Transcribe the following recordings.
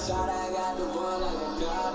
shot, I got the ball like a cop.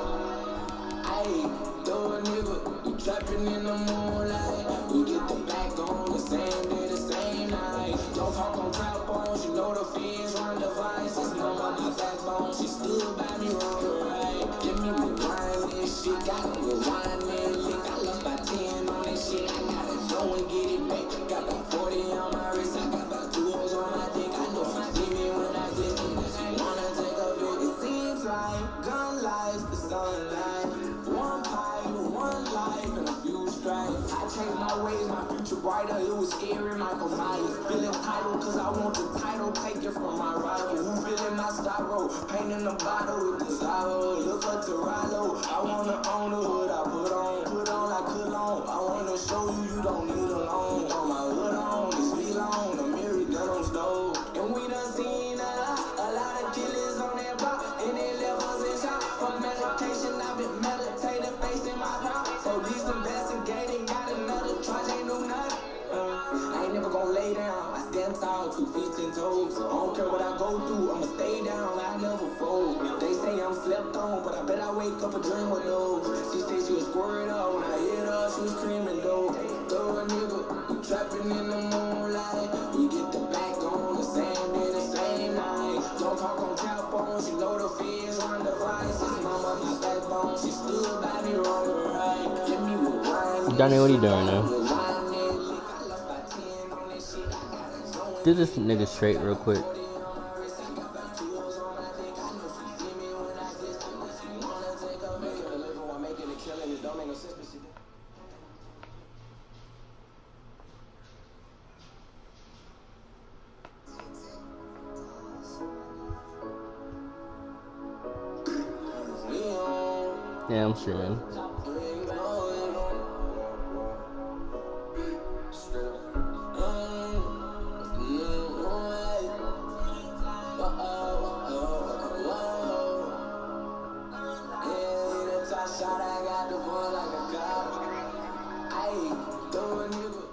Ayy, throw a nigga, we trapping in the moonlight. We get the back on the same day, the same night. Don't talk on trap phones, you know the fiends run devices. Mama, my backbone, she stood by me wrong or right. Let me rewind this shit, gotta rewind that lick. I lost by 10 on that shit, I gotta go and get it back. Got about 40 on my wrist, I got about 2 hoes on my dick. I know she see me when I did it, but she wanna take a bit. It seems like gun lies, the sunlight. One pie, one life, and a few stripes. I changed my ways, my future brighter. It was scary, Michael Myers. Feeling title, cause I want the title. Take it from my rival. Who feeling my styro? Painting the bottle with the Zyro. Look up to Rilo. I wanna own the hood I put on like cologne. I wanna show you you don't need a loan. Got my hood on, this feel on, the mirror gun on stove. And we done seen a lot of killers on that block. And they left us in shock. From medication, I've been meditating, facing my prop. Police investigating, got another charge, ain't no nothing. I ain't never gonna lay down. I stand tall, 2 feet 10 toes. I don't care what I go through, I'ma stay down. I never fold. They say I'm slept on, but I bet I wake up and dream with those. She said she was squirted up when I hit her, she was screaming though. Throw a nigga, we trapping in the moonlight. We get the back on the same day, the same night. Don't talk on trap phones, you know the fiends run devices. Mama, my backbone, she stood by me wrong or right. Let me rewind. Donnie, what are you doing now? Do this nigga straight real quick. Yeah, I'm streaming.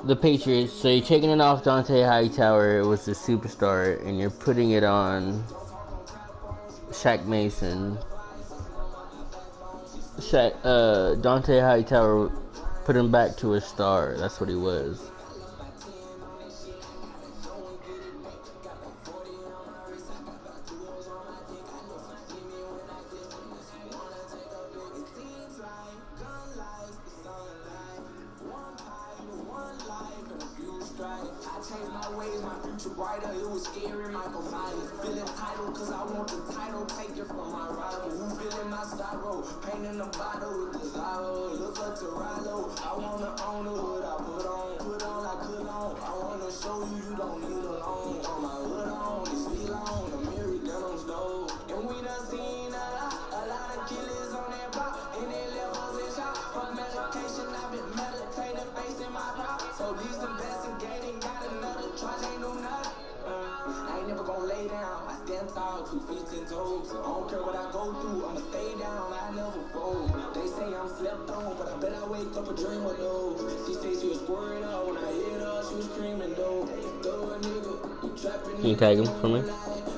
The Patriots, so you're taking it off Dante Hightower, it was the superstar, and you're putting it on Shaq Mason. Dante Hightower put him back to a star, that's what he was. It was scary, Michael Myers. Feeling title, cause I want the title. Take it from my rival. Who feeling my styro? Painting the bottle with the Zyro. Look up to Rilo. I wanna own the hood I put on like cologne. I wanna show you you don't need a loan. Got my hood on, this feel on, the mirror gun on stove. And we done seen a lot of killers on that block. And they left us in shock. From medication, I've been meditating, facing my prop. Police investigating, got another charge, ain't no nothing. I ain't never gonna lay down. I stand tall, 2 feet 10 toes. I don't care what I go through, I'ma stay down. I never fold. They say I'm slept on, but I bet I wake up and dream with those. She said she was squirted up when I hit her, she was screaming though. Throw a nigga, we trapping. Can you tag him for me?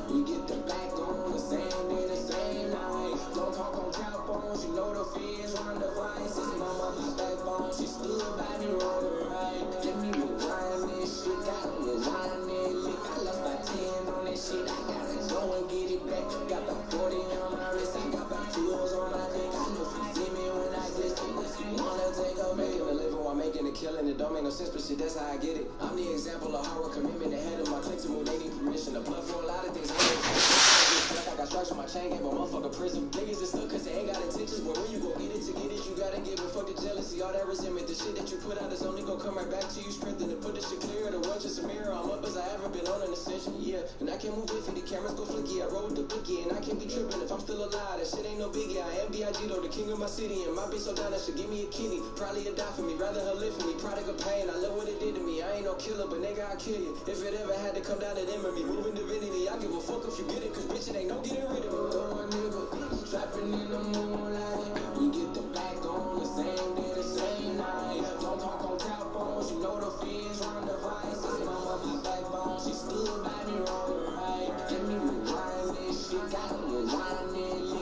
We get the back on the same day, the same night. Don't talk on trap phones, you know the fiends run devices. Mama, my backbone, she stood by me wrong or right. Let me rewind this shit, gotta rewind that lick. I lost by 10 on that shit, I gotta go and get it back. Got about 40 on my wrist, I got about 2 hoes on my dick. I know she see me when I get it, but she wanna take a making a living while making a killing. It don't make no sense, but shit, that's how I get it. I'm the example of hard work, commitment, the head of my clique to move, they need permission. The blood for a lot of things. I got stripes on my chain, gave a motherfucker prison. Niggas is stuck cause they ain't got intentions. But when you go get it to get it, you gotta give it. Fuck the jealousy, all that resentment. The shit that you put out is only gonna come right back to you. Strengthen it, put this shit clear. The world just a mirror. I'm up as I ever been on an ascension. Yeah, and I can't move with 50 cameras go flicky. I roll with the bookie and I can't be tripping if I'm still alive. That shit ain't no biggie. I am D.I.G. though, the king of my city. And my bitch so down that should give me a kidney. Probably a die for me, rather her live for me. Product of pain, I love what it did to me. I ain't no killer, but nigga, I kill you. If it ever had to come down to them and me moving divinity, I give a fuck if you get it, cause bitch, it ain't no getting rid of me. Throw a nigga, trapping in the moonlight. We get the back on the same day, the same night. Don't talk on trap phones, you know the fiends run devices. Mama, my backbone, she stood by me wrong or right. Let me rewind this shit, gotta rewind it.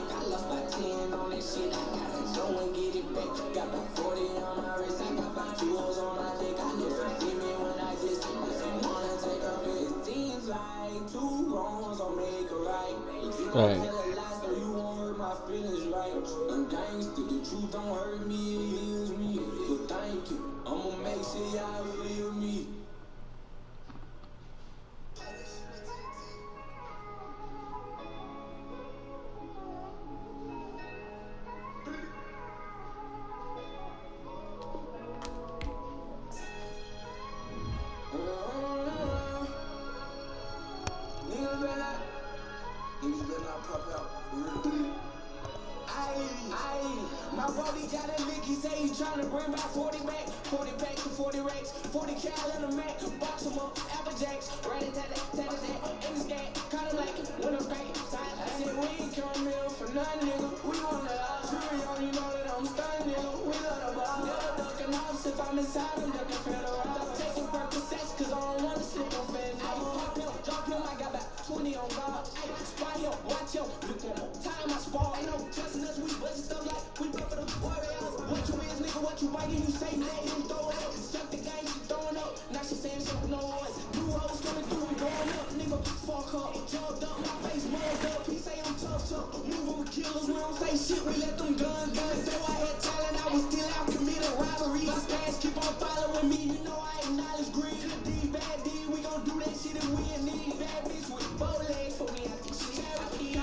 right. If you Right. don't tell a lie, so you won't hurt my feelings, right? I'm gangster, the truth don't hurt me, it heals me. But thank you, I'ma make sure y'all feel me. Niggas better not pop out. My brody got a lick, he say he tryna bring back 40 back, 40 packs to 40 racks, 40 cal in a Mac, box him up, Apple Jacks, ready to in the scat, kinda like when I'm back, I said we ain't come here for nothing, nigga, we on the outside, you know that I'm stunning, nigga, we love the ball, never ducking off, if I'm inside, I'm ducking federal, I'm taking Percocets, cause I don't wanna slip on feds, I pop him, drop him, I got about 20 on guard, spot him, watch him, look one more time, I spar, ain't no trusting us, we bustin' stuff like we buff for the warriors. What you is, nigga, what you biting, you say that you throw it up. Stuck the game, she throwing up. Now she saying she no voice. New hoes coming through, we going up, nigga, fuck up. Jumped up, my face mugged up. He say I'm tough. Moving with killers, we don't say shit, we let them guns. So I had talent, I was still out committing robbery. My stats keep on following me, you know I acknowledge greed. Good D, bad D, we gon' do that shit if we in need. Bad bitch with bow legs for me, I think she charity.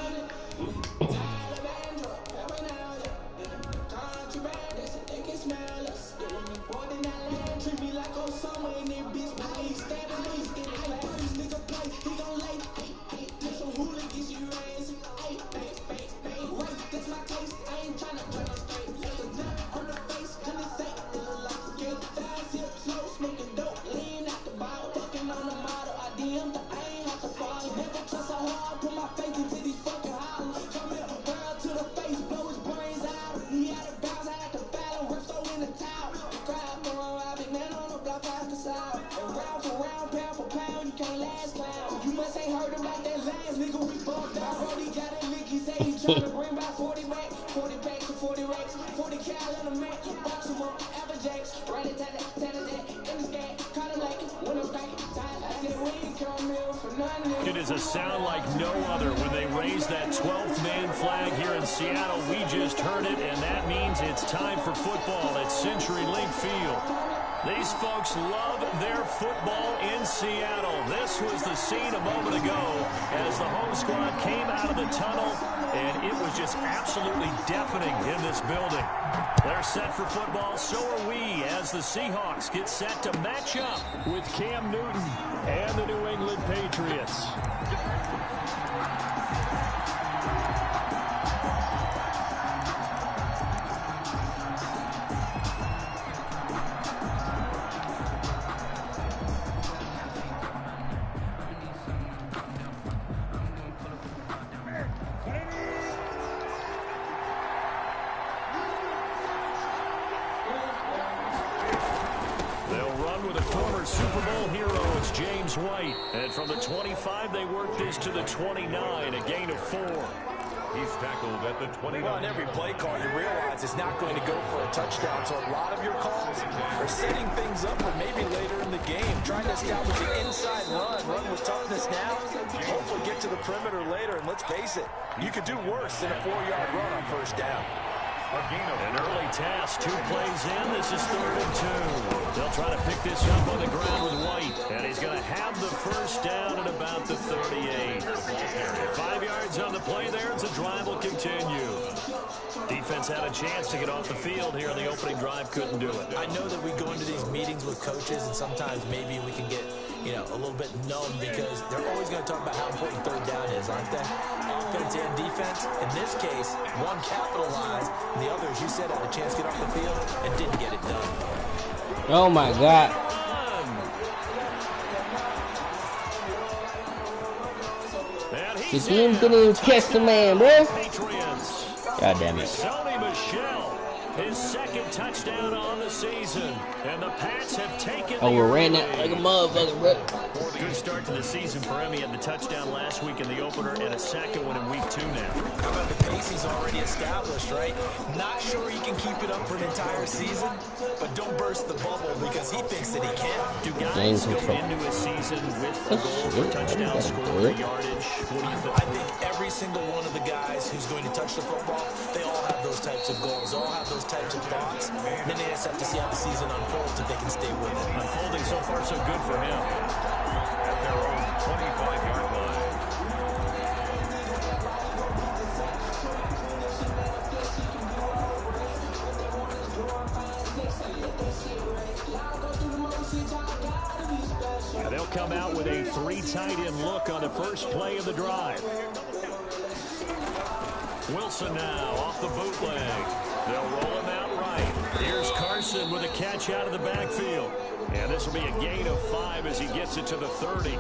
Tryna bring back 40 back, 40 packs to 40 racks, 40 cal in a Mac, box him up, Apple Jacks, ready to in the scat, kinda like when I'm back, I said we ain't come here for nothing. It is a sound like no other when they raise that 12th man flag here in Seattle. We just heard it, and that means it's time for football at CenturyLink Field. These folks love their football in Seattle. This was the scene a moment ago as the home squad came out of the tunnel, and it was just absolutely deafening in this building. They're set for football, so are we, as the Seahawks get set to match up with Cam Newton and the New England Patriots. White, and from the 25 they work this to the 29, a gain of 4. He's tackled at the 29. Well, on every play call you realize it's not going to go for a touchdown, so a lot of your calls are setting things up for maybe later in the game, trying to establish an inside run with toughness now, hopefully get to the perimeter later, and let's face it, you could do worse than a 4-yard run on first down. An early task, 2 plays in. This is 3rd and 2. They'll try to pick this up on the ground with White, and he's going to have the first down at about the 38. 5 yards on the play there as the drive will continue. Defense had a chance to get off the field here in the opening drive, couldn't do it. I know that we go into these meetings with coaches, and sometimes maybe we can get, a little bit numb because they're always going to talk about how important 3rd down is, aren't they? Offense and defense. In this case, one capitalized, and the other, as you said, had a chance to get off the field and didn't get it done. Oh my God. The team couldn't even catch the man, bro. God damn it. Sony Michel his second touchdown on the season. And the Pats have taken Oh, the we ran early that like a lead. motherfucker, bro. Good start to the season for him. He had the touchdown last week in the opener and a second one in week 2 now. How about the pace he's already established, right? Not sure he can keep it up for an entire season, but don't burst the bubble because he thinks that he can. Do guys go into a season with a goal for touchdown score, yardage? What do you think? I think every single one of the guys who's going to touch the football, they all have those types of goals. They all have those types of thoughts. And then they just have to see how the season unfolds if they can stay with it. Unfolding so far so good for him. At their own 25-yard line. And they'll come out with a 3 tight end look on the first play of the drive. Wilson now off the bootleg. They'll roll him out right. Here's Carson with a catch out of the backfield. And this will be a gain of 5 as he gets it to the 30.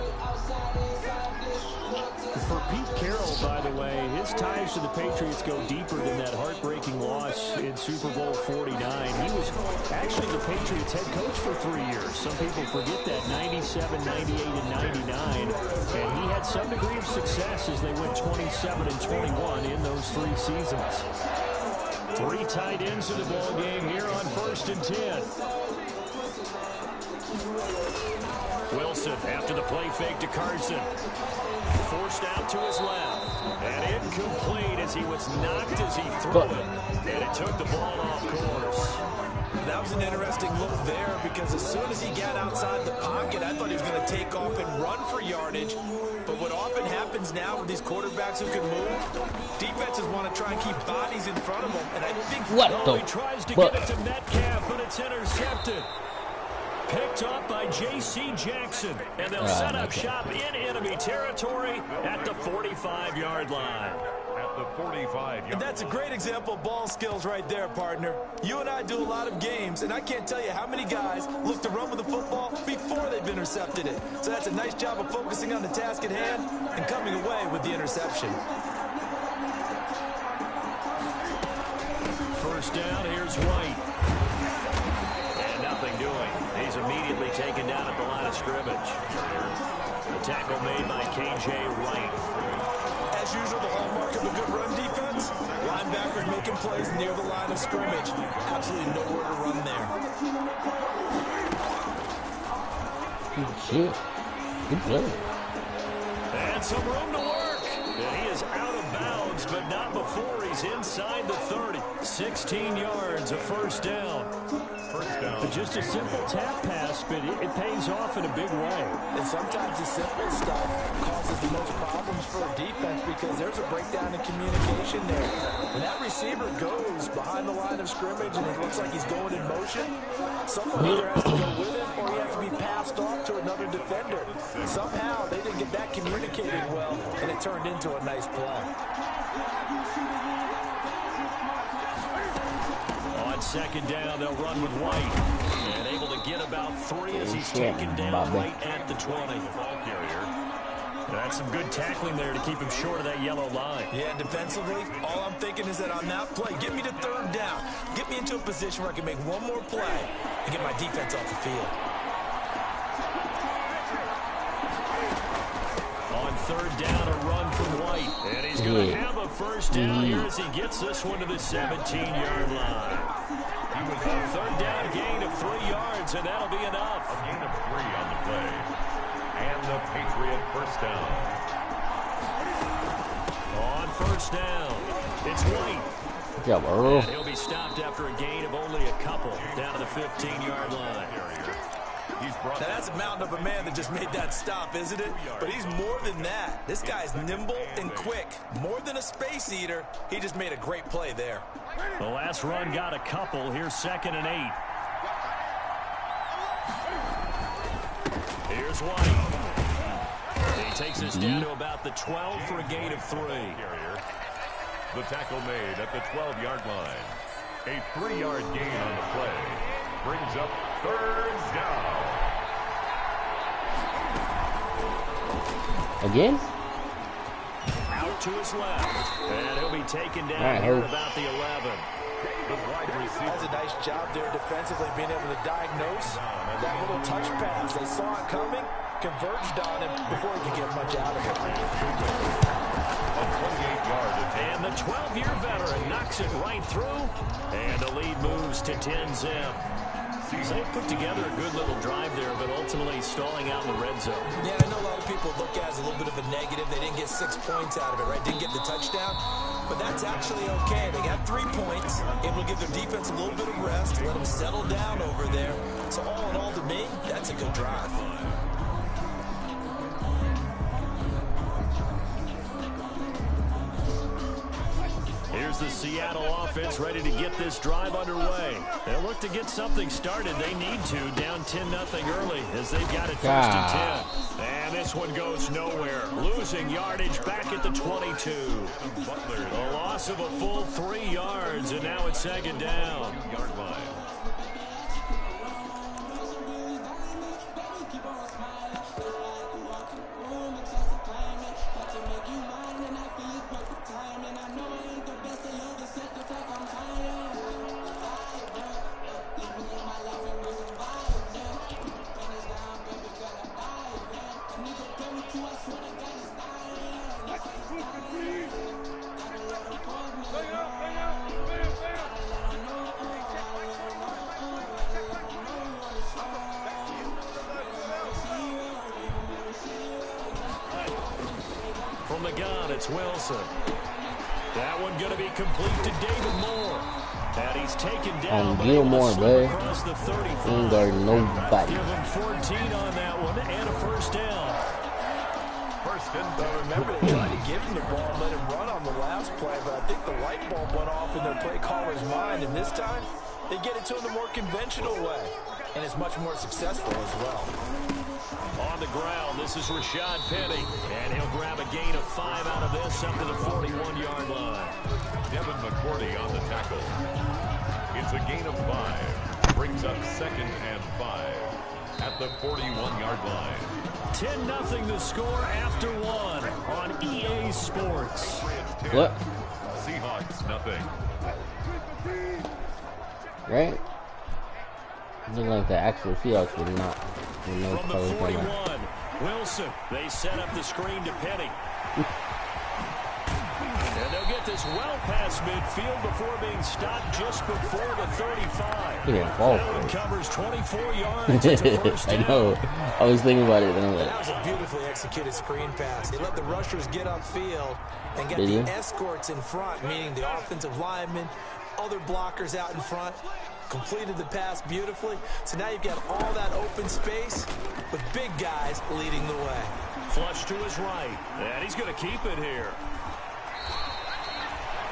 For Pete Carroll, by the way, his ties to the Patriots go deeper than that heartbreaking loss in Super Bowl 49. He was actually the Patriots head coach for 3 years. Some people forget that, 97, 98, and 99. And he had some degree of success as they went 27 and 21 in those 3 seasons. 3 tight ends in the ball game here on 1st and 10. Wilson after the play fake to Carson. Forced out to his left. And incomplete as he was knocked as he threw it. And it took the ball off course. That was an interesting look there because as soon as he got outside the pocket, I thought he was going to take off and run for yardage. But what often happens now with these quarterbacks who can move, defenses want to try and keep bodies in front of them. And I think What the? He tries to get it to Metcalf, but it's intercepted. Picked up by J.C. Jackson. And they'll set up shop in enemy territory at the 45-yard line. At the 45-yard And that's a great example of ball skills right there, partner. You and I do a lot of games, and I can't tell you how many guys look to run with the football before they've intercepted it. So that's a nice job of focusing on the task at hand and coming away with the interception. First down, here's White. And nothing doing. He's immediately taken down at the line of scrimmage. The tackle made by K.J. Wright. As usual, the hallmark of a good run defense, linebackers making plays near the line of scrimmage. Absolutely nowhere to run there. Good shit. Good play. And some room to work. And he is out of bounds, but not before he's inside the 30. 16 yards, a first down. First down. But just a simple tap pass, but it pays off in a big way. And sometimes the simple stuff causes the most problems for a defense because there's a breakdown in communication there. When that receiver goes behind the line of scrimmage and it looks like he's going in motion, someone either has to go with him or he has to be passed off to another defender. Somehow they didn't get that communicated well, and it turned into a nice play. On second down, they'll run with White. And able to get about 3 as he's taken down right at the 20. Ball carrier. That's some good tackling there to keep him short of that yellow line. Yeah, defensively, all I'm thinking is that on that play, get me to third down. Get me into a position where I can make one more play and get my defense off the field. On third down, a run from White. And he's going to have a first down here as he gets this one to the 17-yard line. He was a third down gain of 3 yards, and that'll be enough. A gain of 3 on the play. And the Patriot first down. On first down, it's White. Good job, Earl. And he'll be stopped after a gain of only a couple down to the 15-yard line. Now that's a mountain of a man that just made that stop, isn't it? But he's more than that. This guy's nimble and quick. More than a space eater, he just made a great play there. The last run got a couple. Here's 2nd and 8. Here's White. He takes us down to about the 12 for a gain of 3. The tackle made at the 12-yard line. A 3-yard gain on the play. Brings up third down. Again? Out to his left. And he'll be taken down here at about the 11. The wide receiver. That's a nice job there defensively, being able to diagnose that little touch pass. They saw it coming, converged on him before he could get much out of it. A 28-yard attempt. And the 12-year veteran knocks it right through, and the lead moves to 10-zip. So they put together a good little drive there, but ultimately stalling out in the red zone. Yeah, I know a lot of people look at it as a little bit of a negative. They didn't get 6 points out of it, right? Didn't get the touchdown. But that's actually okay. They got 3 points. Able to give their defense a little bit of rest, let them settle down over there. So all in all, to me, that's a good drive. Here's the Seattle offense ready to get this drive underway. They'll look to get something started. They need to, down 10-0 early as they've got it 1st and 10. And this one goes nowhere. Losing yardage back at the 22. A loss of a full 3 yards, and now it's 2nd down. Yard line. From the gun, it's Wilson. That one going to be complete to David Moore. And he's taken down Gilmore, bro. across the 35. Ain't got nobody. Give him 14 on that one and a 1st down. But remember, they tried to give him the ball and let him run on the last play, but I think the light bulb went off in their play caller's mind, and this time they get it to him the more conventional way, and it's much more successful as well. On the ground, this is Rashad Penny, and he'll grab a gain of 5 out of this up to the 41-yard line. Devin McCourty on the tackle. It's a gain of 5. Brings up 2nd and 5 at the 41-yard line. 10-0 the score after 1 on EA Sports. What? Seahawks nothing. Right? Look like the actual Seahawks would not. From the 41, Wilson. They set up the screen to Penny. And they'll get this well past midfield before being stopped just before the 35. That one covers 24 yards. It's a 1st down. I know. I was thinking about it. Then I was like, that was a beautifully executed screen pass. They let the rushers get upfield and get the escorts in front, meaning the offensive linemen, other blockers out in front. Completed the pass beautifully. So now you've got all that open space with big guys leading the way. Flush to his right. And he's going to keep it here.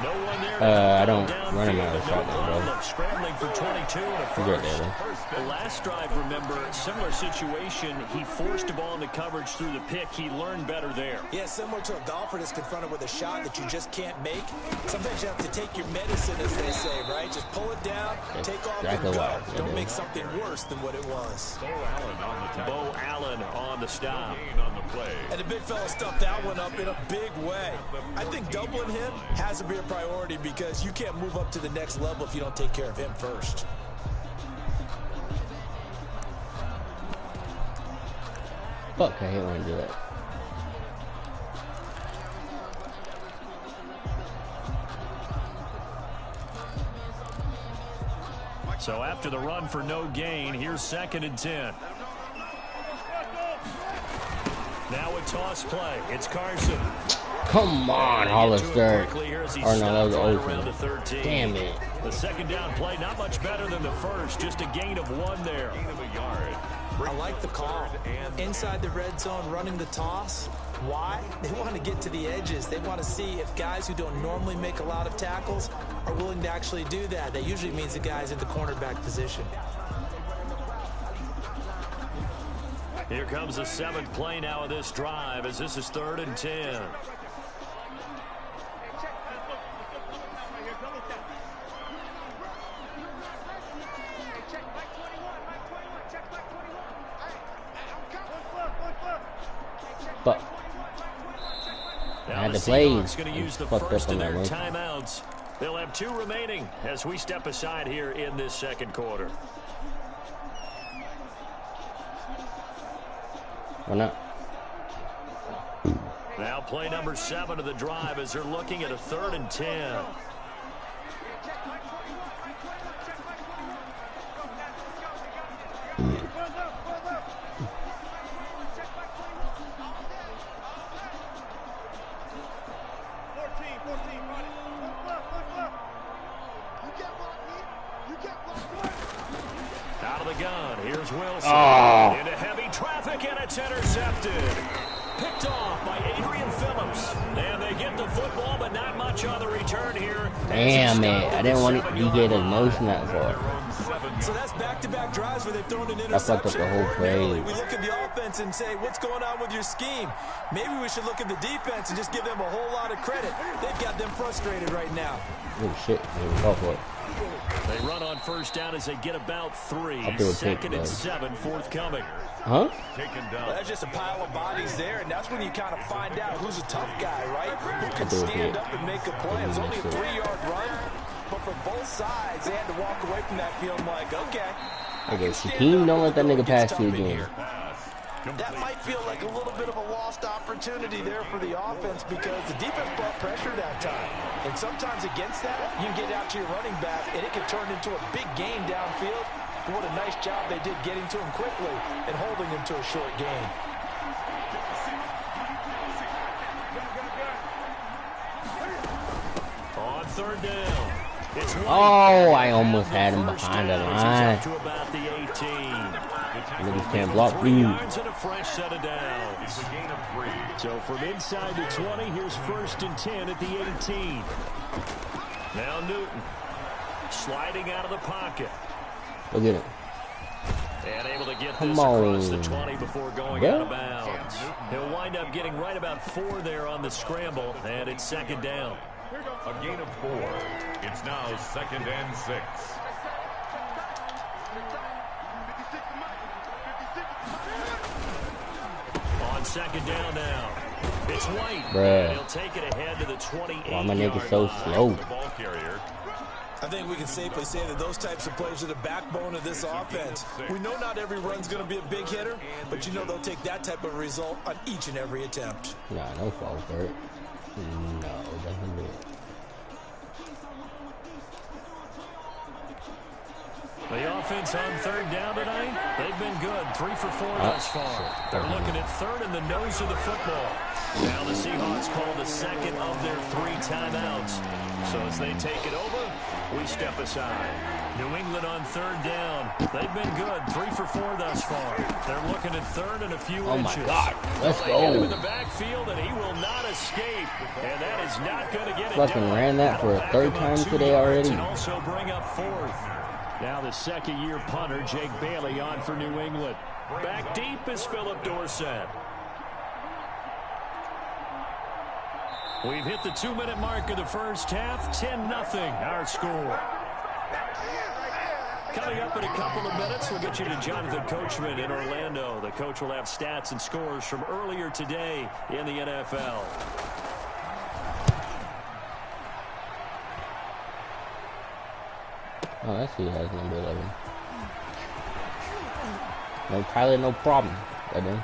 No one there. I don't run him out of shotgun, bro. Scrambling for 22 and a 1st. The last drive, remember, similar situation. He forced the ball into coverage through the pick. He learned better there. Yeah, similar to a golfer that's confronted with a shot that you just can't make. Sometimes you have to take your medicine, as they say, right? Just pull it down, take off and go. Don't make something worse than what it was. Bo Allen on the stop. And the big fella stuffed that one up in a big way. I think doubling him has to be a priority because you can't move up to the next level if you don't take care of him first. Fuck, I hate when I do that. So after the run for no gain, here's 2nd and 10. Now a toss play. It's Carson. Come on, Hollister. Or no, that was Olsen. Damn it. The 2nd down play, not much better than the first. Just a gain of 1 there. I like the call. Inside the red zone, running the toss. Why? They want to get to the edges. They want to see if guys who don't normally make a lot of tackles are willing to actually do that. That usually means the guys in the cornerback position. Here comes the 7th play now of this drive as this is 3rd and 10. But I had to play. Going to use the first of their timeouts They'll have 2 remaining as we step aside here in this second quarter. Why not? Now play number 7 of the drive as they're looking at a 3rd and 10. Out of the gun, here's Wilson. Oh. Into heavy traffic, and it's intercepted. Picked off by Adrian Phillips. And they get the football, but not much on the return here. Damn, man. I didn't want to get his motion that far. So that's back-to-back drives where they've thrown an I fucked interception. up the whole play. Really, we look at the offense and say, what's going on with your scheme? Maybe we should look at the defense and just give them a whole lot of credit. They've got them frustrated right now. Oh, shit. Go for it. They run on first down as they get about 3. I'll do a pick, 2nd and 7 forthcoming. Huh? Well, that's just a pile of bodies there, and that's when you kind of find out who's a tough guy, right? Who can stand up and make a play. It was only a 3-yard run, but for both sides, they had to walk away from that feeling like, okay. Okay, Shaquem, don't let that nigga pass you again. That might feel like a little bit of a lost opportunity there for the offense because the defense brought pressure that time. And sometimes against that, you can get out to your running back, and it can turn into a big gain downfield. But what a nice job they did getting to him quickly and holding him to a short gain. On 3rd down. It's Oh, I almost had him behind the line. to about the 18. Niggas can't block 3 me. yards and a fresh set of downs. So from inside the 20, here's 1st and 10 at the 18. Now Newton sliding out of the pocket. Look at it. And able to get Come this across on. the 20 before going Yeah. out of bounds. He'll wind up getting right about 4 there on the scramble, and it's 2nd down. A gain of 4. It's now 2nd and 6. On 2nd down now. It's White. Bruh. And he'll take it ahead to the 28-yard Why my nigga so slow? The ball carrier. I think we can safely say that those types of plays are the backbone of this offense. We know not every run's going to be a big hitter, but you know they'll take that type of result on each and every attempt. Nah, no fault for it. No, it doesn't do it. The offense on 3rd down tonight, they've been good. 3 for 4 thus far. They're looking at 3rd in the nose of the football. Now the Seahawks call the 2nd of their 3 timeouts. So as they take it over, we step aside. New England on 3rd down. They've been good. 3 for 4 thus far. They're looking at 3rd and a few Oh inches. my God. Let's They hit him in go. the backfield, and he will not escape. And that is not going to get it Fucking done. ran that for a That'll 3rd back him up time 2 today yards already. And also bring up 4th. Now the 2nd-year punter, Jake Bailey, on for New England. Back deep is Philip Dorsett. We've hit the 2-minute mark of the first half. 10-0 our score. Coming up in a couple of minutes, we'll get you to Jonathan Coachman in Orlando. The coach will have stats and scores from earlier today in the NFL. Oh, that's who has number 11. No Tyler, no problem. Goddamn.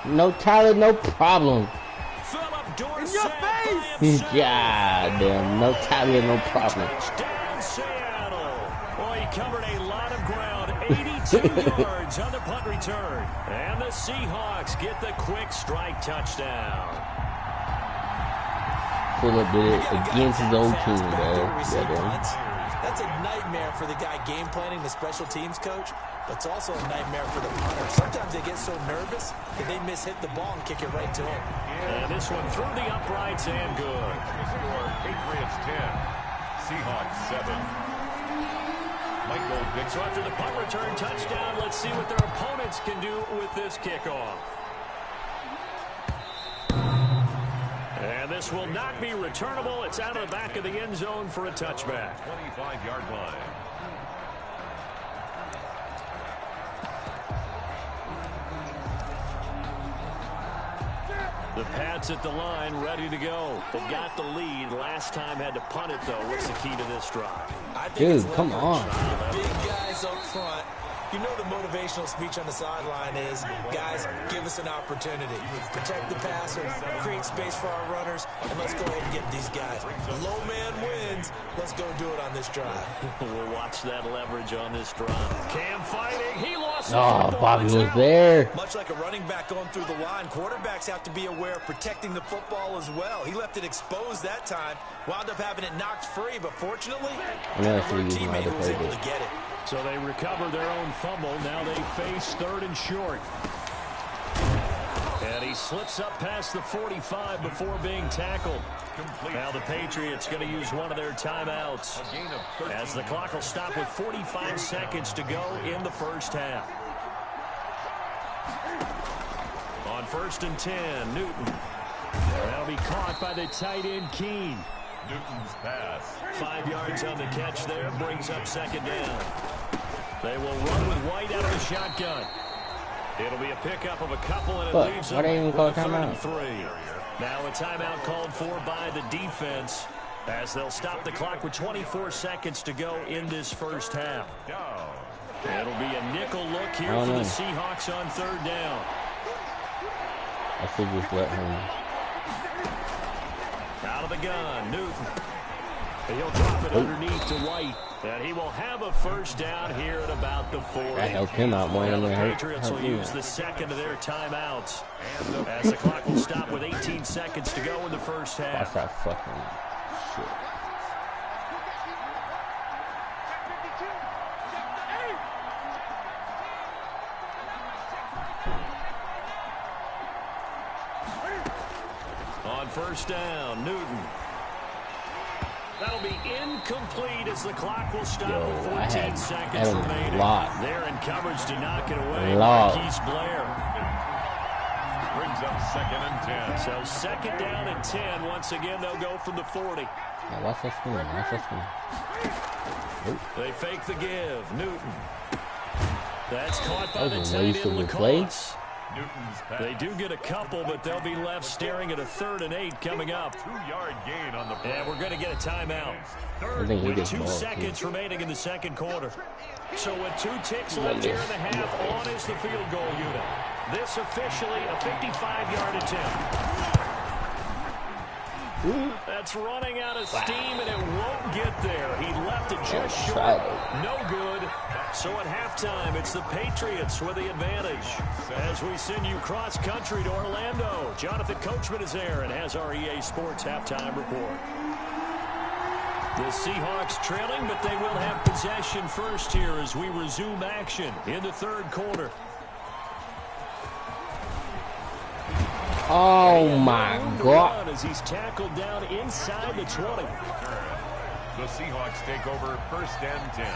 No Tyler, no problem. Philip Dorsett. Goddamn. No Tyler, no problem. Touchdown, Seattle. Boy, he covered a lot of ground. 82 yards on the punt return. And the Seahawks get the quick strike touchdown. Philip did it against his own team, bro. Goddamn. That's a nightmare for the guy game planning, the special teams coach, but it's also a nightmare for the punter. Sometimes they get so nervous that they mishit the ball and kick it right to him. And this one through the uprights and good. Patriots 10. Seahawks 7. Michael Vick. So after the punt return touchdown, let's see what their opponents can do with this kickoff. And this will not be returnable. It's out of the back of the end zone for a touchback. 25-yard line. The Pats at the line, ready to go. They got the lead. Last time had to punt it, though. What's the key to this drive? Dude, come on. Big guys up front. You know the motivational speech on the sideline is, guys, give us an opportunity. Protect the passer, create space for our runners, and let's go ahead and get these guys. Low man wins. Let's go do it on this drive. We'll watch that leverage on this drive. Cam fighting. He lost. Oh, Bobby was there. Much like a running back going through the line, quarterbacks have to be aware of protecting the football as well. He left it exposed that time. Wound up having it knocked free, but fortunately, a teammate who was able to get it. So they recover their own fumble. Now they face 3rd and short. And he slips up past the 45 before being tackled. Now the Patriots going to use one of their timeouts as the clock will stop with 45 seconds to go in the first half. On 1st and 10, Newton. That'll be caught by the tight end, Keene. Newton's pass. 5 yards on the catch there, brings up 2nd down. They will run with White out of the shotgun. It'll be a pickup of a couple, and it leaves them with 3rd and 3. Now a timeout called for by the defense as they'll stop the clock with 24 seconds to go in this first half. It'll be a nickel look here for the Seahawks on 3rd down. I should just let him. Out of the gun, Newton. He'll drop it underneath to White. And he will have a first down here at about the 40. That helped him out more than the it Patriots will use the second of their timeouts as the clock will stop with 18 seconds to go in the first half. That's that fucking shit. On 1st down, Newton. That'll be incomplete as the clock will stop with 14 seconds remaining. They're in coverage to knock it away. Marquise Blair. Brings up 2nd and 10. So 2nd down and 10. Once again, they'll go from the 40. Yeah, watch that screen. Watch that screen. They fake the give. Newton. That's caught by the tight end, Lacoste. They do get a couple, but they'll be left staring at a 3rd and 8 coming up. 2-yard gain on the play. And we're going to get a timeout. With 2 seconds remaining in the 2nd quarter. So with 2 ticks left here in the half, on is the field goal unit. This officially a 55-yard attempt. That's running out of steam, and it won't get there. He left it just short. No good. So at halftime, it's the Patriots with the advantage. As we send you cross-country to Orlando, Jonathan Coachman is there and has our EA Sports halftime report. The Seahawks trailing, but they will have possession first here as we resume action in the 3rd quarter. Oh my God! As he's tackled down inside the 20. The Seahawks take over 1st and 10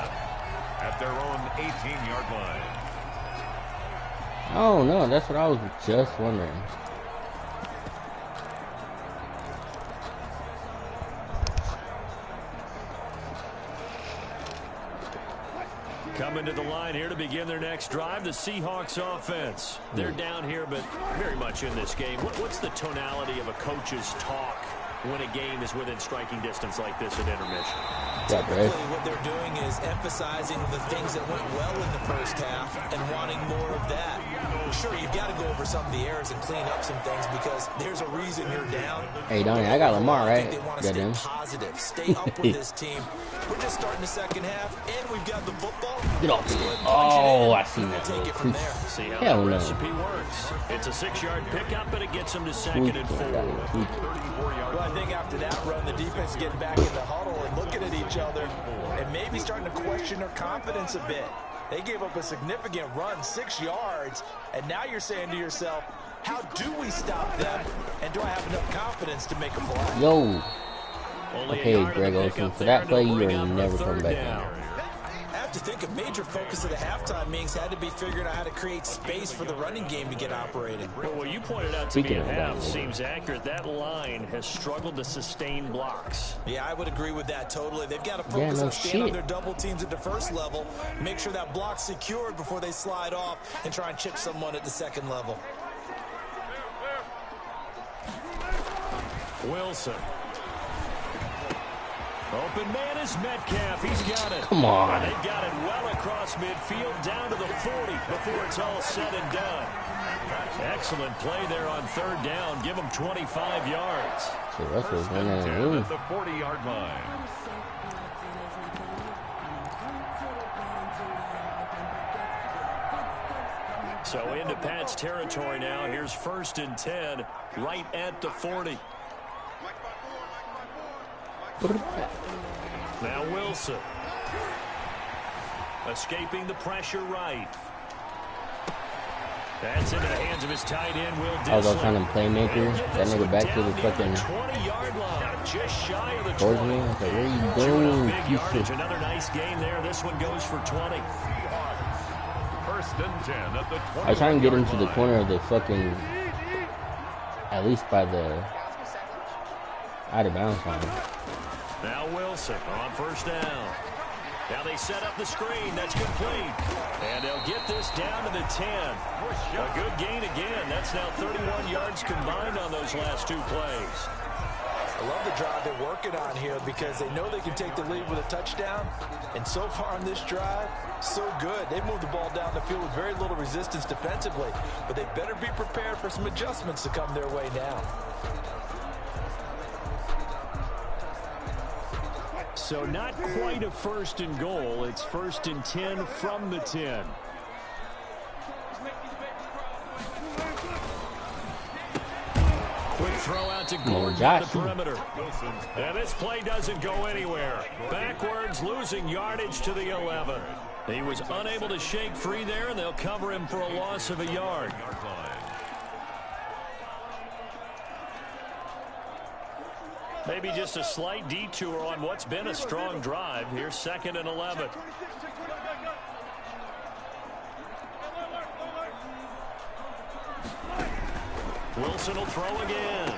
at their own 18-yard line. Oh no, that's what I was just wondering. Coming to the line here to begin their next drive, the Seahawks offense. They're down here, but very much in this game. What's the tonality of a coach's talk when a game is within striking distance like this at intermission? Typically, what they're doing is emphasizing the things that went well in the first half and wanting more of that. Sure, you've got to go over some of the errors and clean up some things because there's a reason you're down. Hey, Donnie, I got Lamar, right? They want to stay positive, stay up with this team. We're just starting the 2nd half, and we've got the football. Get off me. Oh, I see that. Take it from there. See how the recipe works. It's a 6-yard pickup, but it gets them to 2nd and 4. Well, I think after that run, the defense getting back in the huddle and looking at each other and maybe starting to question their confidence a bit. They gave up a significant run, 6 yards, and now you're saying to yourself, how do we stop them, and do I have enough confidence to make a play? Yo. Okay, Greg Olsen, for that play, you are never coming back down. I have to think a major focus of the halftime meetings had to be figuring out how to create space for the running game to get operating. Well, what you pointed out to me at half seems accurate. That line has struggled to sustain blocks. Yeah, I would agree with that totally. They've got to focus on staying on their double teams at the first level, make sure that block's secured before they slide off and try and chip someone at the 2nd level. Wilson. Open man is Metcalf. He's got it. Come on. And they've got it well across midfield down to the 40 before it's all said and done. Excellent play there on third down. Give them 25 yards. So Russell's First and running 10 the at the 40-yard line. So into Pat's territory now. Here's first and 10 right at the 40. Now Wilson. Escaping the pressure right. That's into the hands of his tight end, Will Disley. I was trying to playmaker. That nigga back to the fucking 20-yard line, just shy of the 20. towards me. I was like, what are you doing? Big yardage. Another nice game there. This one goes for 20. First and 10 at the 20. I was trying to get him to the corner of the fucking, at least by the out of bounds line. Now Wilson on first down. Now they set up the screen. That's complete. And they'll get this down to the 10. A good gain again. That's now 31 yards combined on those last two plays. I love the drive they're working on here because they know they can take the lead with a touchdown. And so far on this drive, so good. They moved the ball down the field with very little resistance defensively. But they better be prepared for some adjustments to come their way now. So not quite a first and goal. It's first and 10 from the 10. Quick throw out to Gordon on the perimeter. And this play doesn't go anywhere. Backwards, losing yardage to the 11. He was unable to shake free there, and they'll cover him for a loss of a yard. Maybe just a slight detour on what's been a strong drive. Here's second and 11. Wilson will throw again.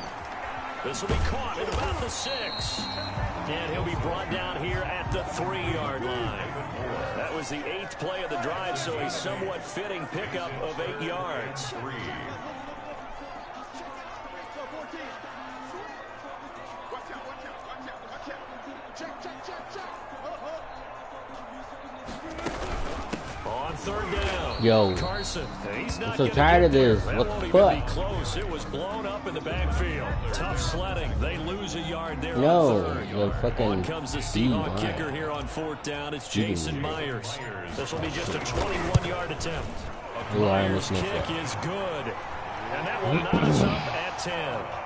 This will be caught at about the 6. And he'll be brought down here at the 3-yard line. That was the 8th play of the drive, so a somewhat fitting pickup of 8 yards. On third down. Yo, Carson, he's not I'm so tired of this. What the fuck? Close. It was blown up in the backfield. Tough sledding. They lose a yard there. No, on third. the fucking On comes the Seahawk kicker here on fourth down. It's Jason Myers. This will be just a 21-yard attempt. Myers' kick is good. And that will knock us up at 10.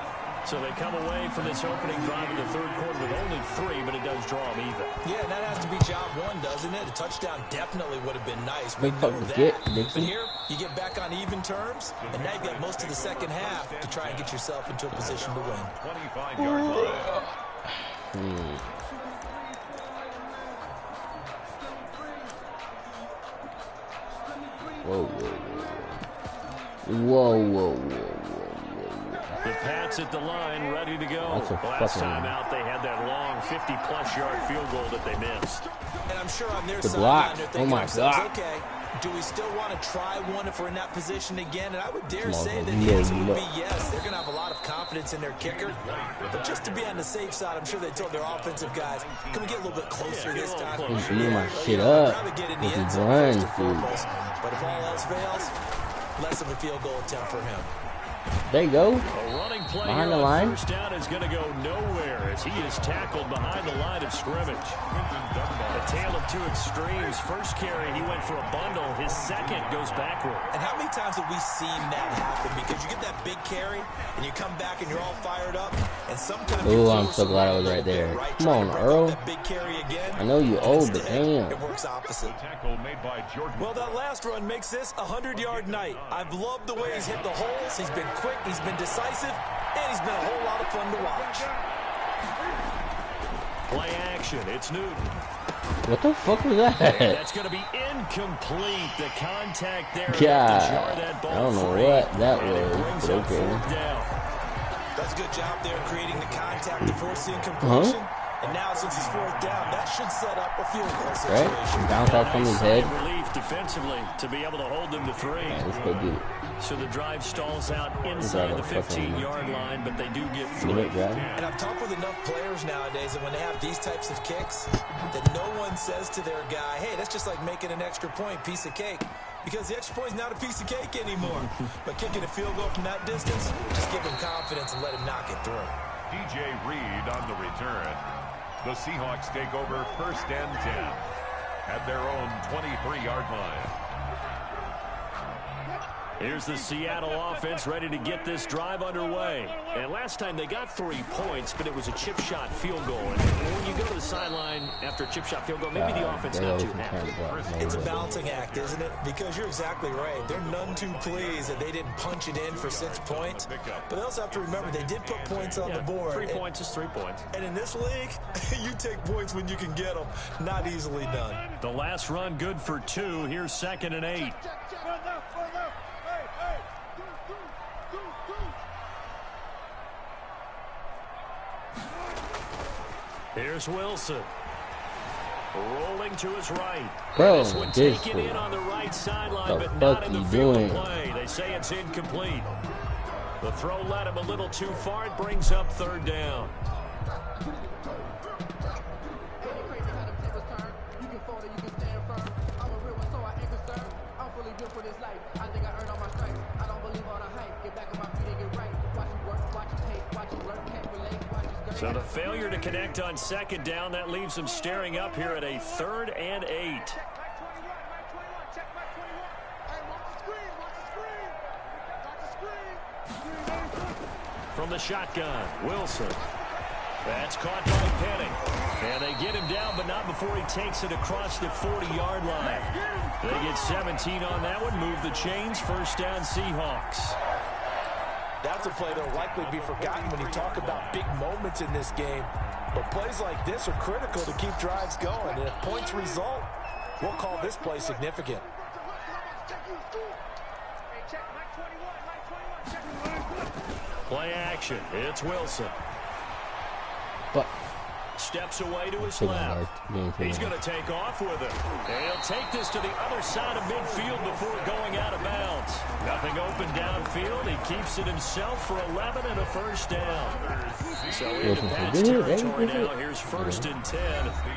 So they come away from this opening drive in the third quarter with only 3, but it does draw them even. Yeah, and that has to be job one, doesn't it? A touchdown definitely would have been nice. We know that. But here, you get back on even terms, and now you've got most of the second half to try and get yourself into a position to win. 25-yard line. Whoa, whoa, whoa, whoa, whoa. The Pats at the line, ready to go. Last time out, they had that long 50-plus yard field goal that they missed. And I'm sure on their The side, block. they're Oh thinking my God. okay, do we still want to try one if we're in that position again? And I would dare Come on, say that man. the answer would No. be yes. They're going to have a lot of confidence in their kicker. But just to be on the safe side, I'm sure they told their offensive guys, can we get a little bit closer this time? He's beating my shit up. Rather get in the With end his zone runs, first and dude. foremost. But if all else fails, less of a field goal attempt for him. There you go. A running play Behind here the on line. first down is going to go nowhere as he is tackled behind the line of scrimmage. A tale of two extremes. First carry, he went for a bundle. His second goes backward. And how many times have we seen that happen? Because you get that big carry, and you come back and you're all fired up, and sometimes Ooh, I'm so glad I was right there. Come on, Earl. Big carry again. I know you old, but damn. It works opposite. Tackle made by Jordan. Well, that last run makes this a 100-yard night. I've loved the way he's hit the holes. He's been quick, he's been decisive, and he's been a whole lot of fun to watch. Play action. It's Newton. What the fuck was that? That's going to be incomplete. The contact there. God, that ball I don't know free. what that And it was, brings but up okay. fourth down. That's a good job there creating the contact to force the incompletion. And now, since he's fourth down, that should set up a field goal situation. Right? Bounce off from his head. Relief defensively to be able to hold them to 3. Yeah, let's go get it. So the drive stalls out inside the 15-yard line, but they do get 3. And I've talked with enough players nowadays that when they have these types of kicks, that no one says to their guy, hey, that's just like making an extra point, piece of cake. Because the extra point is not a piece of cake anymore. But kicking a field goal from that distance, just give him confidence and let him knock it through. DJ Reed on the return. The Seahawks take over 1st and 10 at their own 23-yard line. Here's the Seattle offense ready to get this drive underway. And last time they got 3 points, but it was a chip shot field goal. And when you go to the sideline after a chip shot field goal, maybe the offense not too happy. It's a balancing act, isn't it? Because you're exactly right. They're none too pleased that they didn't punch it in for 6 points. But they also have to remember they did put points on the board. 3 points is 3 points. And in this league, you take points when you can get them. Not easily done. The last run good for 2. Here's 2nd and 8. Here's Wilson. Rolling to his right. Bro, this one taken in on the right sideline, but not in the field of play. They say it's incomplete. The throw led him a little too far. It brings up 3rd down. So the failure to connect on 2nd down, that leaves them staring up here at a 3rd and 8. From the shotgun, Wilson. That's caught by Penning. And they get him down, but not before he takes it across the 40-yard line. They get 17 on that one, move the chains, 1st down Seahawks. That's a play that will likely be forgotten when you talk about big moments in this game. But plays like this are critical to keep drives going. And if points result, we'll call this play significant. Play action. It's Wilson. But steps away to his left. He's going to take off with it. And he'll take this to the other side of midfield before going out of bounds. Nothing open downfield. He keeps it himself for 11 and a 1st down. So into Pat's territory now. Here's 1st and 10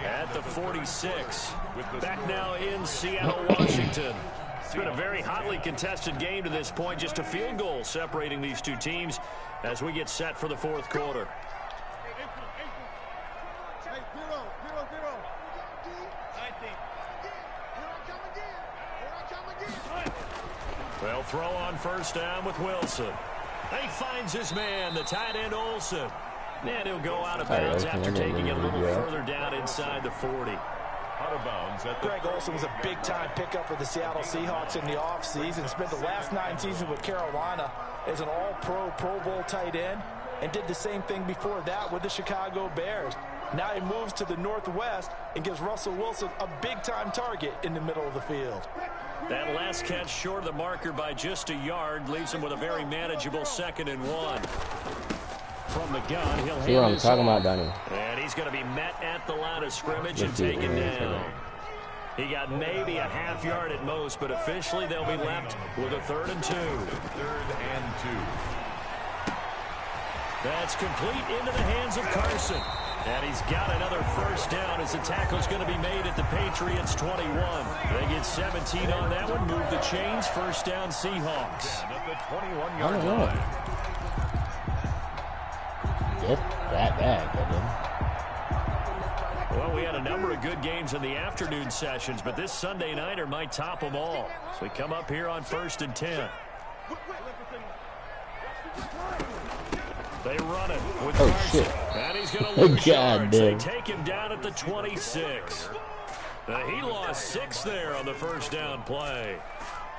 at the 46. Back now in Seattle, Washington. It's been a very hotly contested game to this point. Just a field goal separating these two teams as we get set for the 4th quarter. They'll throw on 1st down with Wilson. He finds his man, the tight end Olsen. And he'll go out of bounds after taking it a little further down inside the 40. Out of bounds. Greg Olsen was a big-time pickup for the Seattle Seahawks in the offseason. Spent the last 9 seasons with Carolina as an all-pro, Pro Bowl tight end, and did the same thing before that with the Chicago Bears. Now he moves to the Northwest and gives Russell Wilson a big-time target in the middle of the field. That last catch short of the marker by just a yard leaves him with a very manageable 2nd and 1. From the gun, he'll see what I'm talking about, Donnie. And he's going to be met at the line of scrimmage and taken down. He got maybe a half yard at most, but officially they'll be left with a 3rd and 2. 3rd and 2. That's complete into the hands of Carson. And he's got another 1st down as the tackle's going to be made at the Patriots 21. They get 17 on that one, move the chains, 1st down Seahawks. At the 21-yard line. Just that bad, Well, we had a number of good games in the afternoon sessions, but this Sunday nighter might top them all. So we come up here on 1st and 10. They run it with Carson. Shit. And he's going to lose yards. They take him down at the 26. He lost 6 there on the 1st down play.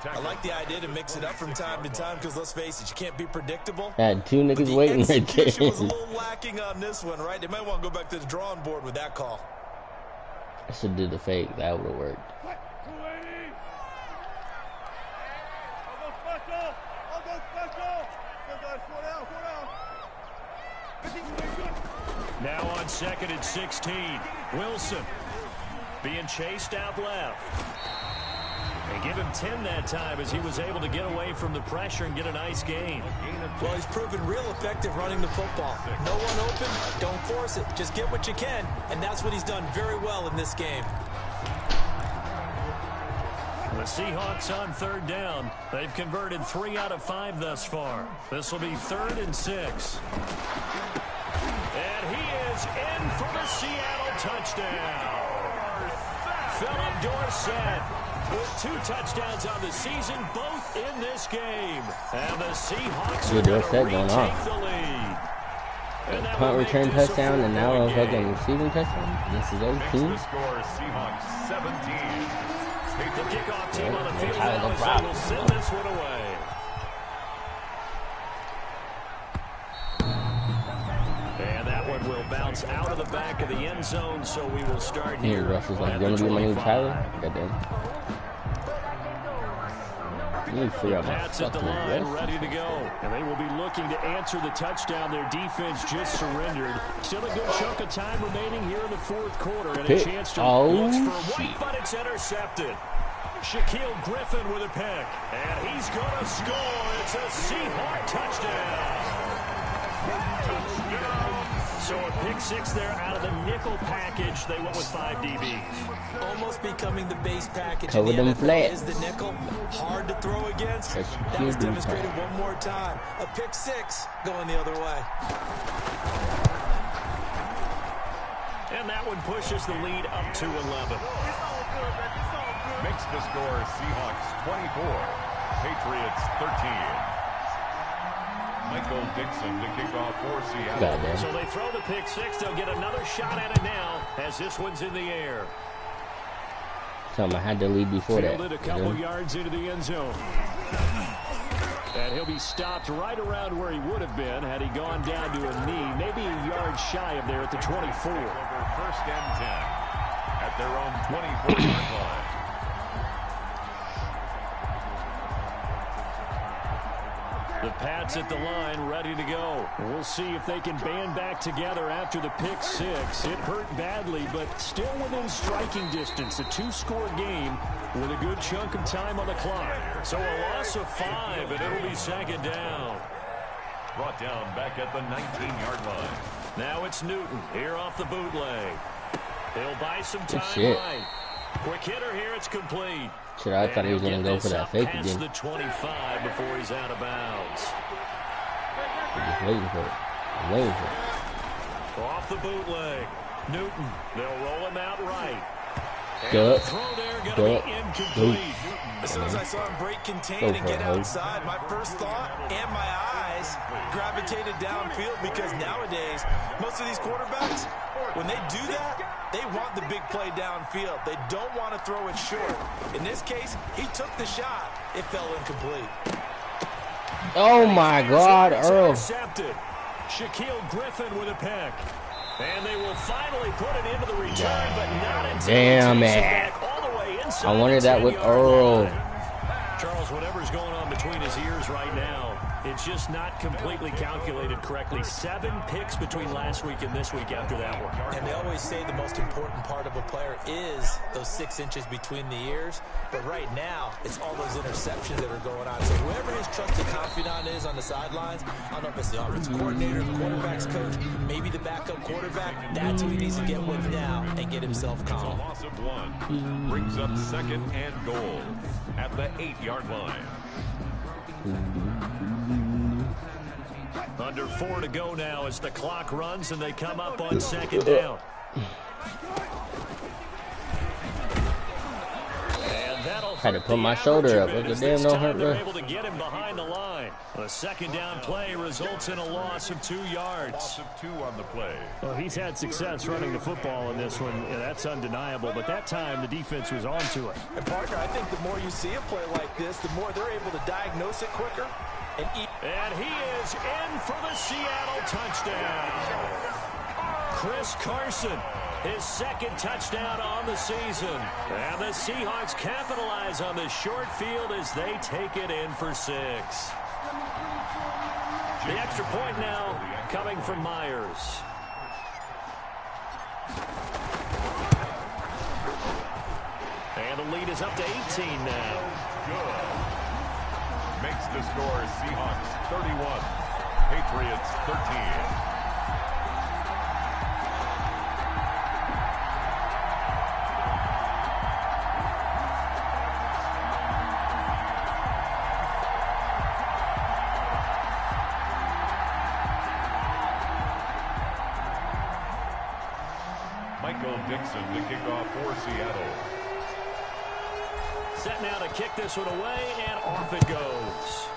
I like the idea to mix it up from time to time because, let's face it, you can't be predictable. Had 2 niggas waiting right there. The execution was a little lacking on this one, right? They might want to go back to the drawing board with that call. I should do the fake. That would have worked. Now on 2nd and 16. Wilson being chased out left. And give him 10 that time as he was able to get away from the pressure and get a nice gain. Well, he's proven real effective running the football. No one open, don't force it. Just get what you can, and that's what he's done very well in this game. The Seahawks on 3rd down. They've converted 3 out of 5 thus far. This will be 3rd and 6. And he is in for the Seattle touchdown. Philip Dorsett with 2 touchdowns on the season, both in this game. And the Seahawks are going to retake the lead. Punt return touchdown and now a fucking receiving touchdown. This is 18. The score is Seahawks 17. The kickoff team on the field now as they will send this one away. And that one will bounce out of the back of the end zone, so we will start here. Russ is like, gonna be my new Tyler? Goddamn. The Pats at the line, ready to go. And they will be looking to answer the touchdown their defense just surrendered. Still a good chunk of time remaining here in the 4th quarter. And a chance to look for White, but it's intercepted. Shaquille Griffin with a pick. And he's going to score. It's a Seahawk touchdown. So a pick 6 there out of the nickel package. They went with 5 DBs. Almost becoming the base package Cover in the them NFL flat. is the nickel. Hard to throw against. That was demonstrated one more time. A pick 6 going the other way. And that one pushes the lead up to 11. Makes the score Seahawks 24, Patriots 13. Michael Dixon to kick off for Seattle. So they throw the pick 6. They'll get another shot at it now as this one's in the air. Something I had to lead before that. Fielded a couple yards into the end zone. And he'll be stopped right around where he would have been had he gone down to a knee, maybe a yard shy of there at the 24. Over 1st and 10 at their own 24-yard line. The Pats at the line, ready to go. We'll see if they can band back together after the pick 6. It hurt badly, but still within striking distance. A 2-score game with a good chunk of time on the clock. So a loss of 5, and it'll be 2nd down. Brought down back at the 19-yard line. Now it's Newton here off the bootleg. He'll buy some time right. Quick hitter here, it's complete. Shit, I thought he was going to go for that fake again. Past the 25 before he's out of bounds. I'm just waiting for it. I'm waiting for it. Off the bootleg. Newton, they'll roll him out right. Good. Throw there going to be incomplete. As soon as I saw him break contain and get outside, my first thought and my eyes gravitated downfield, because nowadays, most of these quarterbacks, when they do that, they want the big play downfield. They don't want to throw it short. In this case, he took the shot. It fell incomplete. Oh my God, Earl. Intercepted. Shaquille Griffin with a pick. And they will finally put it into the return, but not until damn it. all the way inside. I wanted that with Earl. Charles, whatever's going on between his ears right now, it's just not completely calculated correctly. 7 picks between last week and this week after that one. And they always say the most important part of a player is those 6 inches between the ears. But right now, it's all those interceptions that are going on. So whoever his trusted confidant is on the sidelines, I don't know if it's the offensive coordinator, the quarterback's coach, maybe the backup quarterback, that's who he needs to get with now and get himself calm. A loss of 1 brings up 2nd and goal at the 8-yard line. Under 4 to go now as the clock runs and they come up on 2nd down. And that'll Had to put my shoulder up. What the damn don't hurt, bro. They're able to get him behind the line. A 2nd down play results in a loss of 2 yards. Loss of 2 on the play. Well, he's had success running the football in this one, and that's undeniable. But that time, the defense was onto it. And, partner, I think the more you see a play like this, the more they're able to diagnose it quicker. And he is in for the Seattle touchdown. Chris Carson, his 2nd touchdown on the season. And the Seahawks capitalize on the short field as they take it in for 6. The extra point now coming from Myers. is up to 18 now. Good. Makes the score Seahawks 31, Patriots 13. Dixon to kick off for Seattle. Set now to kick this one away, and off it goes.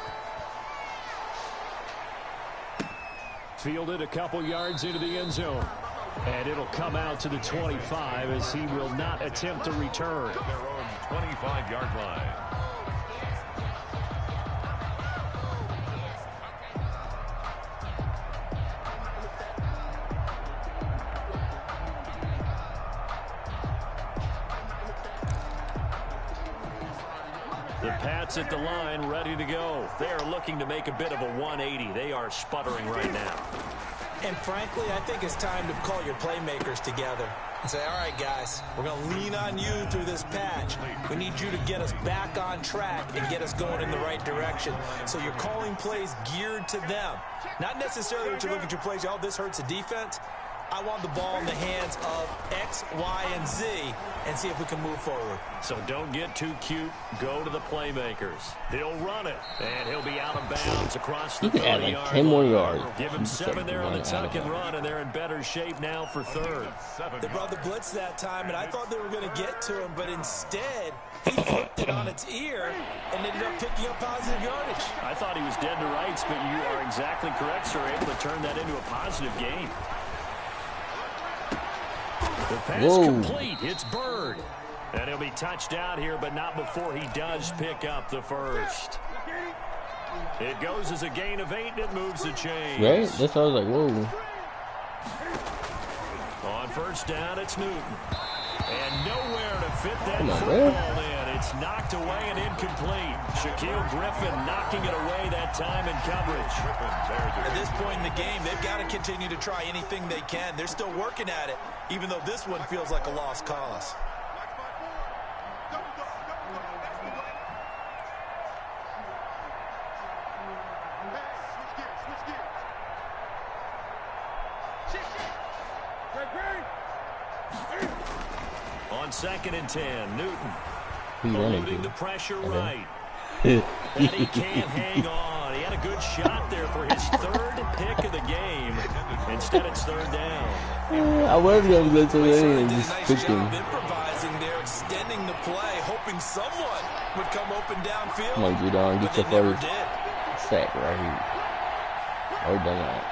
Fielded a couple yards into the end zone. And it'll come out to the 25 as he will not attempt to return. Their own 25-yard line. The Pats at the line, ready to go. They are looking to make a bit of a 180. They are sputtering right now. And frankly, I think it's time to call your playmakers together and say, all right, guys, we're going to lean on you through this patch. We need you to get us back on track and get us going in the right direction. So you're calling plays geared to them. Not necessarily that you look at your plays, oh, this hurts the defense. I want the ball in the hands of X, Y, and Z and see if we can move forward. So don't get too cute. Go to the playmakers. He'll run it, and he'll be out of bounds across the 30-yard line. You can add like 10 more yards. Give him 7 there on the tuck and run, and they're in better shape now for third. They brought the blitz that time, and I thought they were going to get to him, but instead he flipped it on its ear and ended up picking up positive yardage. I thought he was dead to rights, but you are exactly correct, sir. Able to turn that into a positive gain. The pass complete. It's Bird. And he'll be touched out here, but not before he does pick up the first. It goes as a gain of 8, and it moves the chains. Right? That's why I was like, whoa. On first down, it's Newton. And nowhere to fit that football in. It's knocked away and incomplete. Shaquille Griffin knocking it away that time in coverage. At this point in the game, they've got to continue to try anything they can. They're still working at it, even though this one feels like a lost cause. On 2nd and 10, Newton. Eluding the pressure right. And he can't hang on. He had a good shot there for his 3rd pick of the game. Instead, it's 3rd down. I was going to go to the end and just pick him. Improvising there, extending the play, hoping someone would come open downfield. Come on, Judon, get your first sack right here. Or done that.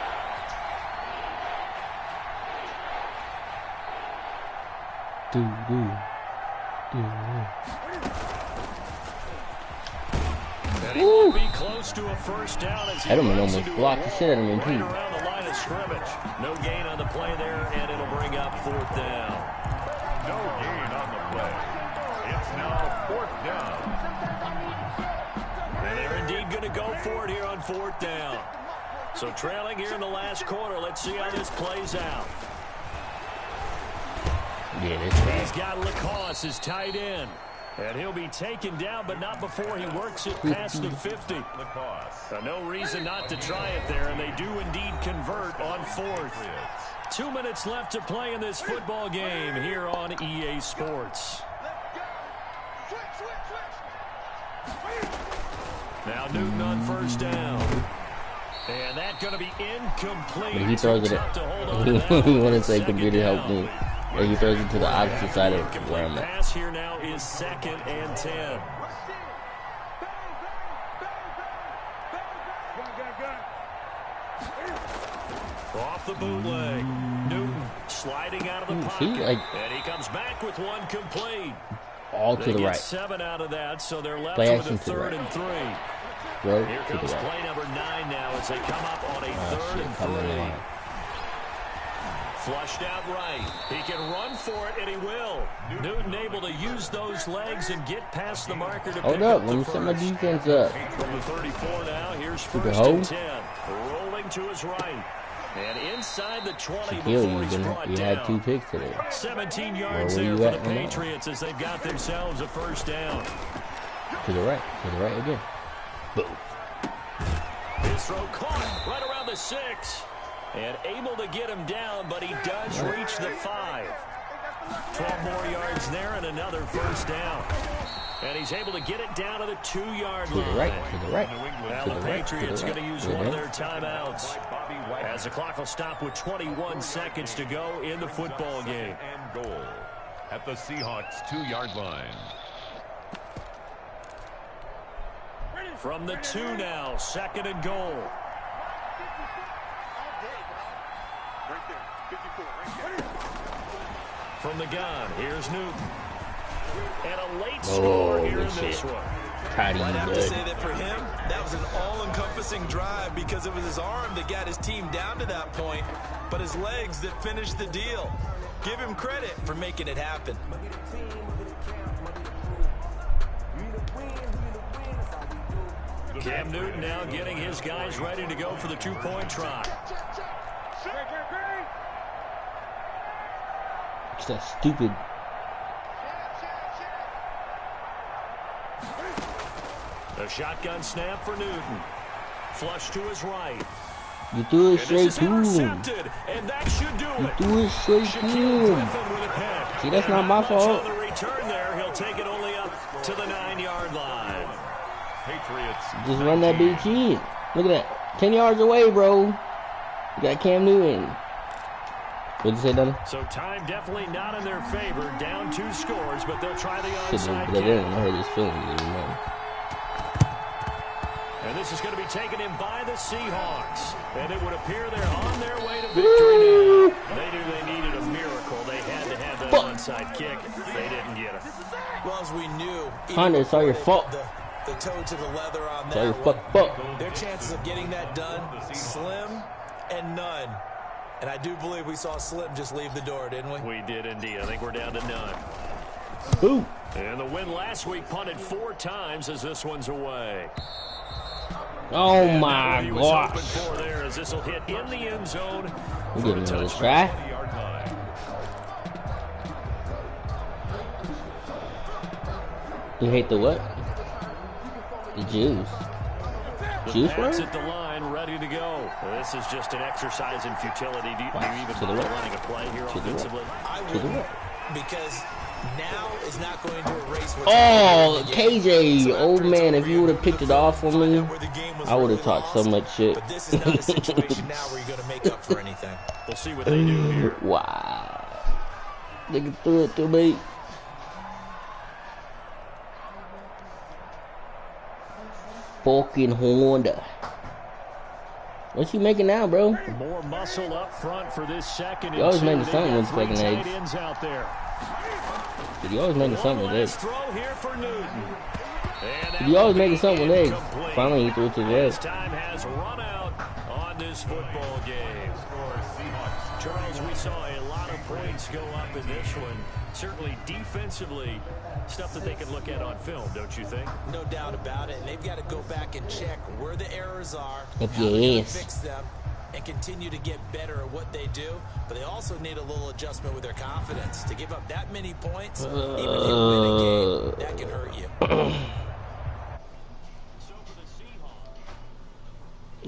Woo. Be close to a first down as Edelman almost blocked the shit out of me, too. Right around the line of scrimmage. No gain on the play there, and it'll bring up 4th down. No gain on the play. It's now 4th down. And they're indeed going to go for it here on 4th down. So trailing here in the last quarter. Let's see how this plays out. Yeah, he's got Lacoste as tight end. And he'll be taken down, but not before he works it past the 50. No reason not to try it there, and they do indeed convert on 4th. 2 minutes left to play in this football game here on EA Sports. Now Newton on first down. And that's going to be incomplete. But he throws it at he wanted to say computer help me. And he throws it to the opposite side of where I'm at. Pass here now is 2nd and 10. Off the bootleg. Newton sliding out of the pocket. And he comes back with one complete. All to the right. 7 out of that, so they're left Play with a 3rd and 3. Right here comes play number 9 now as they come up on a 3rd and 3. Flushed out right. He can run for it, and he will. Newton able to use those legs and get past the marker to pick up let me set my defense up. From the 34 now, here's 1st and 10. Rolling to his right. And inside the 20 Shaquille, before he's brought you down. had 2 picks today. 17 yards where there you for at the in that? Patriots as they've got themselves a first down. To the right again. Boom. His throw caught right around the 6. And able to get him down, but he does reach the 5. 12 more yards there and another first down. And he's able to get it down to the 2-yard line. To the right. Now the Patriots going to use one of their timeouts. As the clock will stop with 21 seconds to go in the football game. And goal at the Seahawks 2-yard line. From the 2 now, 2nd and goal. From the gun, here's Newton. And a late score here in this one. I'd have to say that for him, that was an all-encompassing drive because it was his arm that got his team down to that point, but his legs that finished the deal. Give him credit for making it happen. Cam Newton now getting his guys ready to go for the 2-point try. It's that stupid. A shotgun snap for Newton. Flush to his right. You threw it straight to him. Intercepted, and that should do You it. threw it straight to Shaquille him. Griffin with a pick. See, that's not my Much fault. on the return there, he'll take it only up to the 9-yard line. Patriots. Just run that bitch in. Look at that. 10 yards away, bro. You got Cam Newton. What'd you say, Donnie? So time definitely not in their favor. Down 2 scores, but they'll try the onside They kick. didn't hurt his feelings anymore. And this is going to be taken in by the Seahawks. And it would appear they're on their way to victory now. They knew they needed a miracle. They had to have that onside kick. They didn't get it. Well, as we knew, Hunter, it's all your fault. The toe to the leather on It's all your that one. fuck. Their chances of getting that done, slim and none. And I do believe we saw Slim just leave the door, didn't we? We did indeed. I think we're down to none. Ooh. And the win last week punted 4 times as this one's away. Oh And my that one he was hoping gosh. for there as this will hit in the end zone. We for give a him another touchdown. try. 20-yard line. You hate the what? The Jews. The Juice Pats WRLD? at the line, ready to go. This is just an exercise in futility. Do you even To the bother right. running a play here To the offensively? I To the wouldn't, right. because now is not going to erase what's Oh, happening in the game. KJ, So old after it's man, over, if you you're would have gonna picked it flip off for and find me, out where the game was I would have really talked so lost. much shit. But this is not a situation now where you're going to make up for anything. We'll see what they do here. Wow. Nigga threw it to me. Fucking Honda. What you making now, bro? More muscle up front for this second. You always and 2. making something They with got 3 fucking tight eggs. ends out there. You always making something One with last eggs. throw here for Newton. And that You always will making be something with eggs. incomplete. Finally, he threw it to the As eggs. time has run out on this football game. Charles, we saw a lot of points go up in this one. Certainly defensively, stuff that they can look at on film, don't you think? No doubt about it. And they've got to go back and check where the errors are, Up how your they're gonna ass. fix them, and continue to get better at what they do. But they also need a little adjustment with their confidence. To give up that many points, even if you win a game, that can hurt you.